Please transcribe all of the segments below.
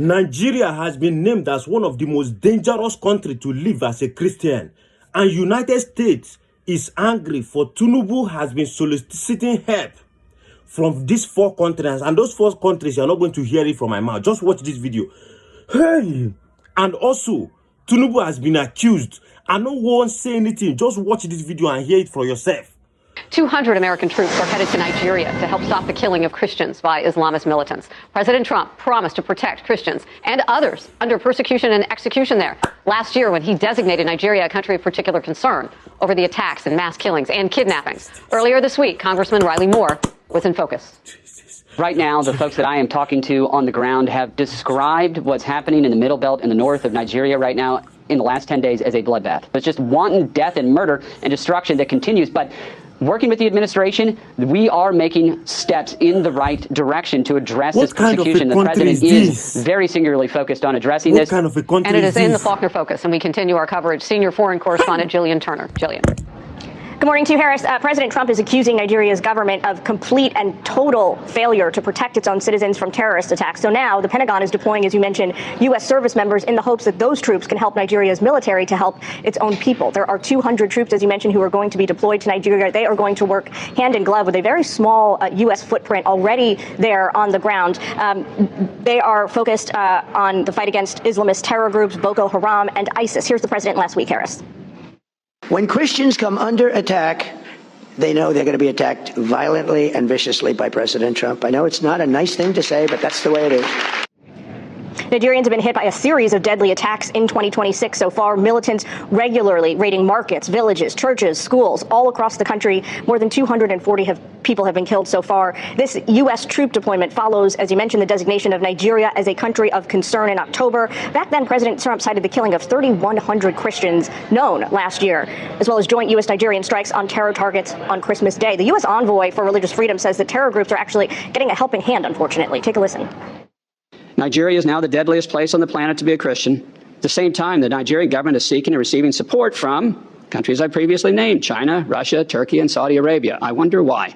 Nigeria has been named as one of the most dangerous countries to live as a Christian, and United States is angry for Tinubu has been soliciting help from these 4 countries, and those 4 countries, you're not going to hear it from my mouth. Just watch this video. Hey! And also, Tinubu has been accused, and no one say anything. Just watch this video and hear it for yourself. 200 American troops are headed to Nigeria to help stop the killing of Christians by Islamist militants. President Trump promised to protect Christians and others under persecution and execution there last year when he designated Nigeria a country of particular concern over the attacks and mass killings and kidnappings. Earlier this week, Congressman Riley Moore was in focus. Right now, the folks that I am talking to on the ground have described what's happening in the Middle Belt in the north of Nigeria right now in the last 10 days as a bloodbath. It's just wanton death and murder and destruction that continues. But working with the administration, we are making steps in the right direction to address this persecution. The president is very singularly focused on addressing this. What kind of a country and it is this? In the Faulkner Focus, and we continue our coverage. Senior foreign correspondent Jillian Turner. Jillian. Good morning to you, Harris. President Trump is accusing Nigeria's government of complete and total failure to protect its own citizens from terrorist attacks. So now the Pentagon is deploying, as you mentioned, U.S. service members in the hopes that those troops can help Nigeria's military to help its own people. There are 200 troops, as you mentioned, who are going to be deployed to Nigeria. They are going to work hand in glove with a very small U.S. footprint already there on the ground. They are focused on the fight against Islamist terror groups, Boko Haram and ISIS. Here's the president last week, Harris. When Christians come under attack, they know they're going to be attacked violently and viciously by President Trump. I know it's not a nice thing to say, but that's the way it is. Nigerians have been hit by a series of deadly attacks in 2026 so far. Militants regularly raiding markets, villages, churches, schools all across the country. More than 240 people have been killed so far. This U.S. troop deployment follows, as you mentioned, the designation of Nigeria as a country of concern in October. Back then, President Trump cited the killing of 3,100 Christians known last year, as well as joint U.S.-Nigerian strikes on terror targets on Christmas Day. The U.S. envoy for religious freedom says that terror groups are actually getting a helping hand, unfortunately. Take a listen. Nigeria is now the deadliest place on the planet to be a Christian. At the same time, the Nigerian government is seeking and receiving support from countries I previously named: China, Russia, Turkey, and Saudi Arabia. I wonder why.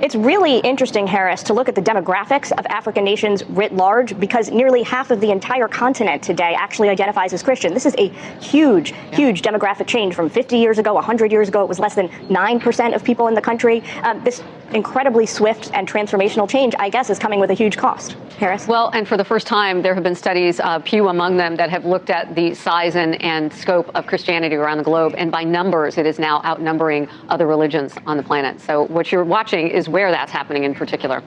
It's really interesting, Harris, to look at the demographics of African nations writ large, because nearly half of the entire continent today actually identifies as Christian. This is a huge demographic change from 50 years ago, 100 years ago. It was less than 9% of people in the country. This incredibly swift and transformational change, I guess, is coming with a huge cost. Harris? Well, and for the first time, there have been studies, Pew among them, that have looked at the size and scope of Christianity around the globe. And by numbers, it is now outnumbering other religions on the planet. So what you're watching is where that's happening in particular.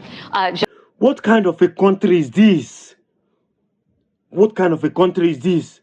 What kind of a country is this? What kind of a country is this?